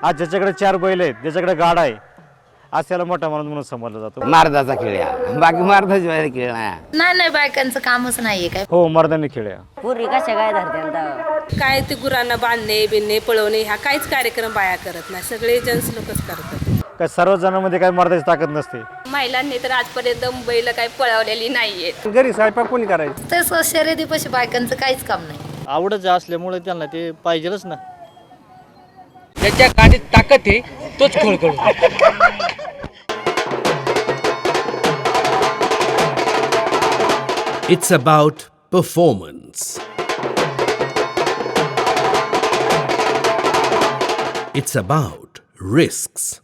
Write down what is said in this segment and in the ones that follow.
आज ज्याच्याकडे 4 बैल आहेत, ज्याच्याकडे गाडा आहे, आज त्याला मोठा माणूस म्हणून समजला जातो. मारदाचा खेळ आहे, बाकी मारदाचा खेळ नाही. नाही बायकांचं कामच नाहीये काय. हो, मर्दानी खेळ आहे. पुरी कशा काय धरते काय ते गुरांना बांधणे बिनणे पळवणे हा काहीच कार्यक्रम बाया करत नाही, सगळे जेंट्स लोकच करतात. काय सर्व जणांमध्ये काय मर्दाची ताकद नसते. महिलांनी तर आजपर्यंत बैल काही पळवलेली नाहीयेत. घरी स्वयंपाक कोणी करायचं? तसं शर्यतीपाशी बायकांचं काहीच काम नाही. आवडच असल्यामुळे त्यांना ते पाहिजेलच ना. ज्याच्या गाडीत ताकद आहे तोच खोल करू. It's about performance. It's about risks.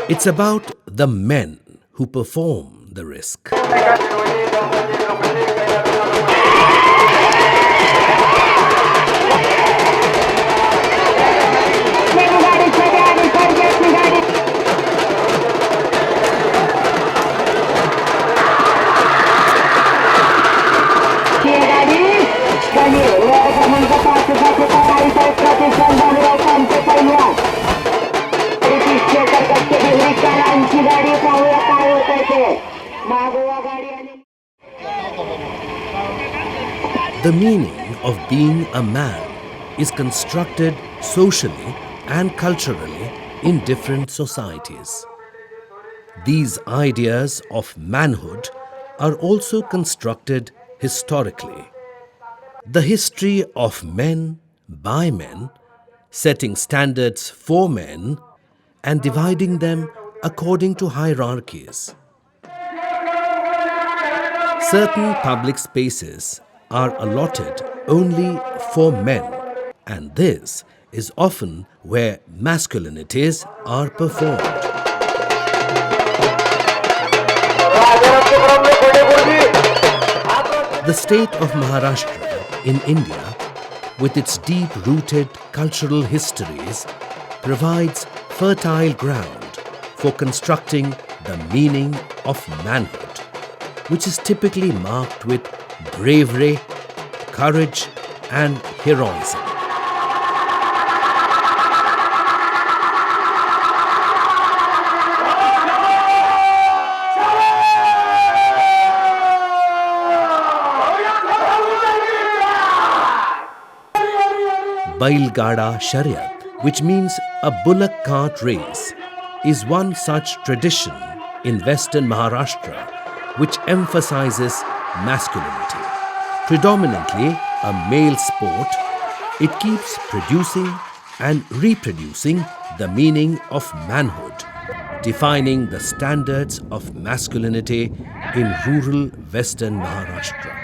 It's about the men who perform the risk. The meaning of being a man is constructed socially and culturally in different societies. These ideas of manhood are also constructed historically. The history of men by men, setting standards for men and dividing them according to hierarchies. Certain public spaces are allotted only for men, and this is often where masculinities are performed. The state of Maharashtra in India, with its deep-rooted cultural histories, provides fertile ground for constructing the meaning of manhood, which is typically marked with bravery, courage, and heroism. Bailgada Shariat, which means a Bullock Cart Race, is one such tradition in Western Maharashtra which emphasizes masculinity. Predominantly a male sport, it keeps producing and reproducing the meaning of manhood, defining the standards of masculinity in rural Western Maharashtra.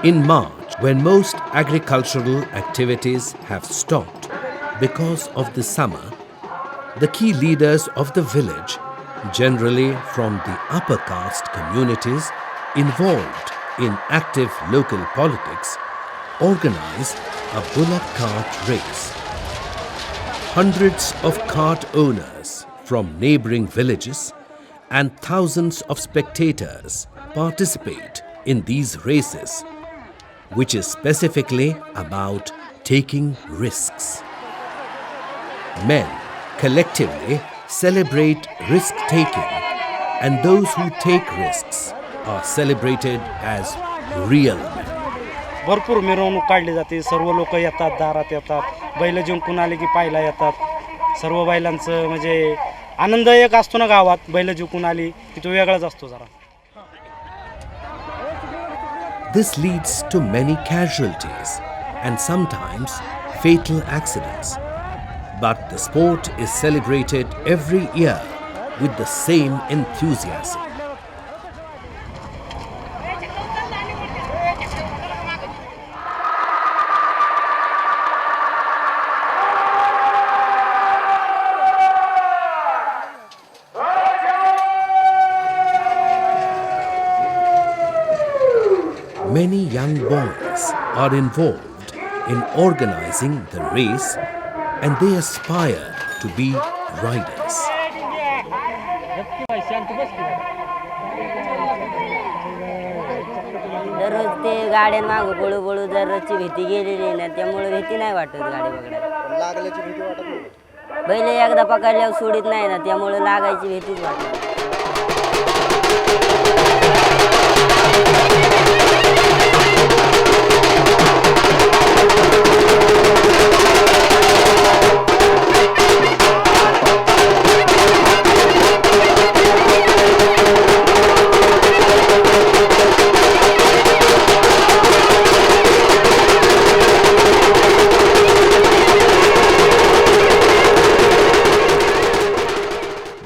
In March, when most agricultural activities have stopped because of the summer, the key leaders of the village, generally from the upper caste communities involved in active local politics, organize a Bullock Cart Race. Hundreds of cart owners from neighboring villages and thousands of spectators participate in these races, which is specifically about taking risks. Men collectively celebrate risk-taking, and those who take risks are celebrated as real men. भरपूर मिरवणूक काढली जाते, सर्व लोक येतात, दारात येतात, बैल जिंकून आले की पाहायला येतात. सर्व बैलांचं म्हणजे आनंद एक असतो ना गावात, बैल जिंकून आली की तो वेगळाच असतो जरा. This leads to many casualties and sometimes fatal accidents. But the sport is celebrated every year with the same enthusiasm. Many young boys are involved in organizing the race, and they aspire to be riders. दररोज ते गाड्या मागं पळू पळू दररोजची भीती गेलेली आहे ना, त्यामुळे भीती नाही वाटत गाडी बघायला. लागल्याची भीती वाटत नाही. बैल एकदा पकडल्यावर सोडित नाही ना, त्यामुळे लागायची भीतीच वाटत.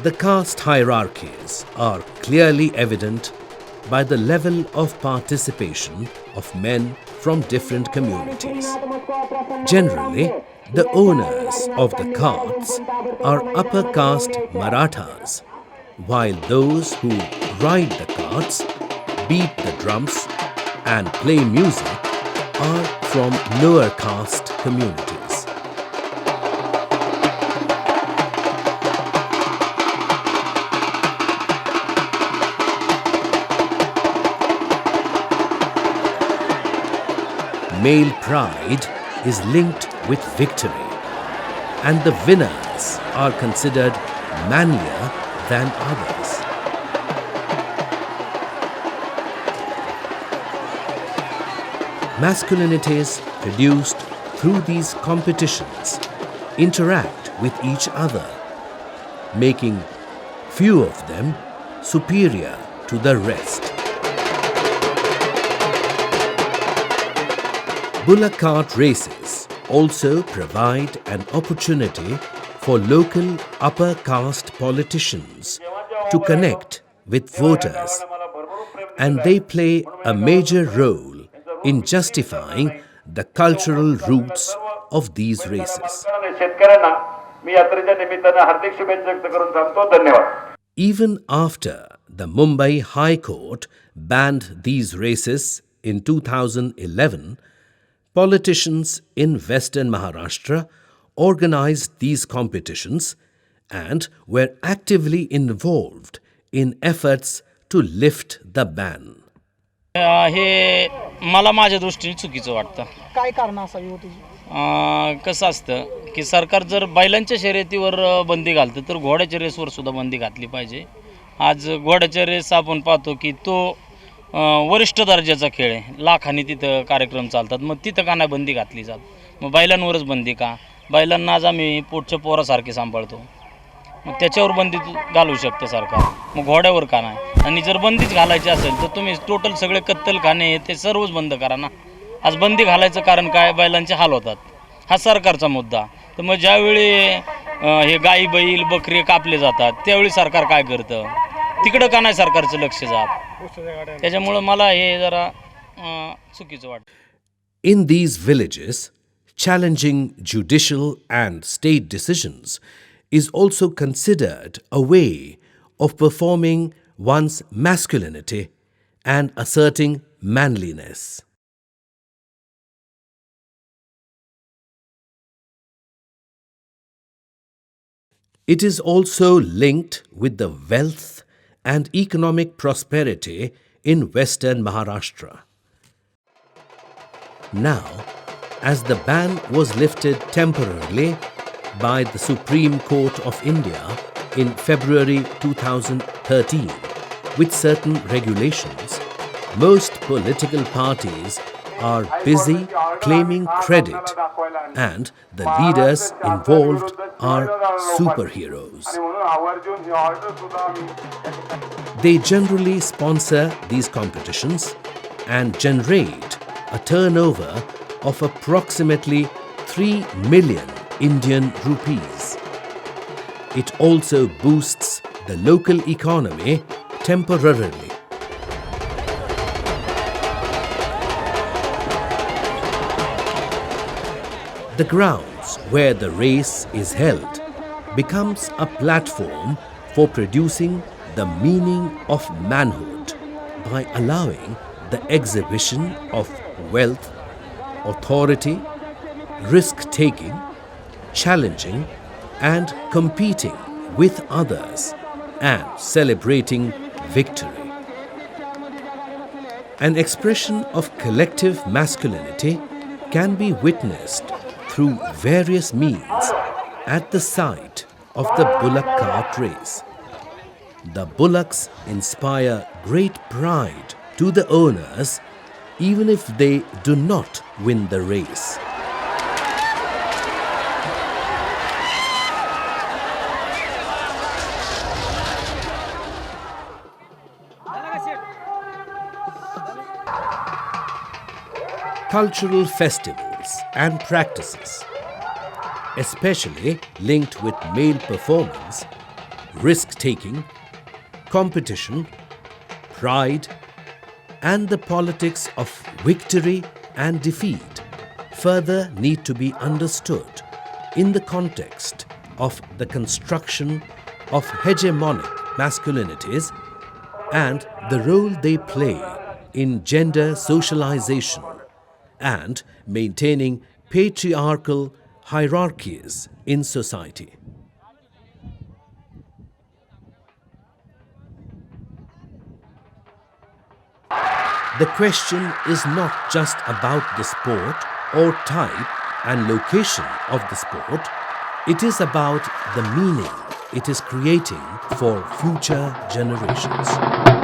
The caste hierarchies are clearly evident by the level of participation of men from different communities. Generally, the owners of the carts are upper caste Marathas, while those who ride the carts, beat the drums and play music are from lower caste communities. Male pride is linked with victory, and the winners are considered manlier than others. Masculinities produced through these competitions interact with each other, making few of them superior to the rest. Bullock Cart Races also provide an opportunity for local upper caste politicians to connect with voters, and they play a major role in justifying the cultural roots of these races. Even after the Mumbai High Court banned these races in 2011, politicians in Western Maharashtra organized these competitions and were actively involved in efforts to lift the ban. हे मला माझ्या दृष्टीने चुकीचं वाटतं. काय कारण असावी होती? कसं असतं की सरकार जर बैलांच्या शर्यतीवर बंदी घालतं तर घोड्याच्या रेसवर सुद्धा बंदी घातली पाहिजे. आज घोड्याच्या रेस आपण पाहतो की तो वरिष्ठ दर्जाचा खेळ आहे, लाखांनी तिथं कार्यक्रम चालतात, मग तिथं का नाही बंदी घातली जात? मग बैलांवरच बंदी का? बैलांना आज आम्ही पोटच्या पोरासारखे सांभाळतो, मग त्याच्यावर बंदी घालू शकते सरकार, मग घोड्यावर का नाही? आणि जर बंदीच घालायची असेल तर तुम्ही टोटल सगळे कत्तलखाने ते सर्वच बंद करा ना. आज बंदी घालायचं कारण काय? बैलांचे हाल होतात, हा सरकारचा मुद्दा. तर मग ज्यावेळी हे गाई बैल बकरी कापले जातात त्यावेळी सरकार काय करतं? तिकडं का नाही सरकारचं लक्ष जात? त्याच्यामुळे मला हे जरा चुकीचं वाटतं. In these villages, challenging judicial and state decisions is also considered a way of performing one's masculinity and asserting manliness. It is also linked with the wealth and economic prosperity in Western Maharashtra. Now, as the ban was lifted temporarily by the Supreme Court of India in February 2013 with certain regulations, most political parties are busy claiming credit, and the leaders involved are superheroes. They generally sponsor these competitions and generate a turnover of approximately 3 million Indian rupees. It also boosts the local economy temporarily. The grounds where the race is held becomes a platform for producing the meaning of manhood by allowing the exhibition of wealth, authority, risk-taking, challenging and competing with others and celebrating victory. An expression of collective masculinity can be witnessed through various means at the site of the Bullock Cart Race. The bullocks inspire great pride to the owners even if they do not win the race. Cultural festivals and practices, especially linked with male performance, risk-taking, competition, pride, and the politics of victory and defeat, further need to be understood in the context of the construction of hegemonic masculinities and the role they play in gender socialization and maintaining patriarchal hierarchies in society. The question is not just about the sport or type and location of the sport, it is about the meaning it is creating for future generations.